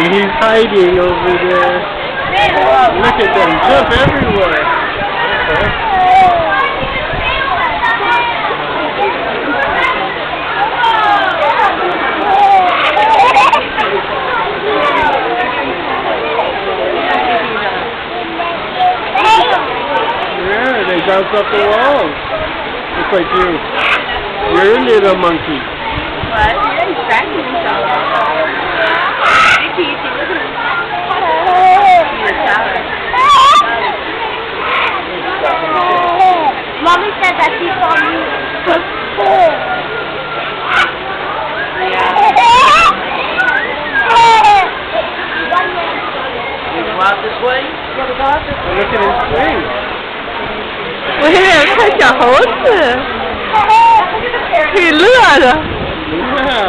And he's hiding over there. Look at them, jump everywhere. Yeah, they bounce off the walls. It's like you're a little monkey. What? He's cracking himself. Mommy said that she saw me. You go out this way? Look at his swing. 我现在看小猴子，可以乐着。Yeah.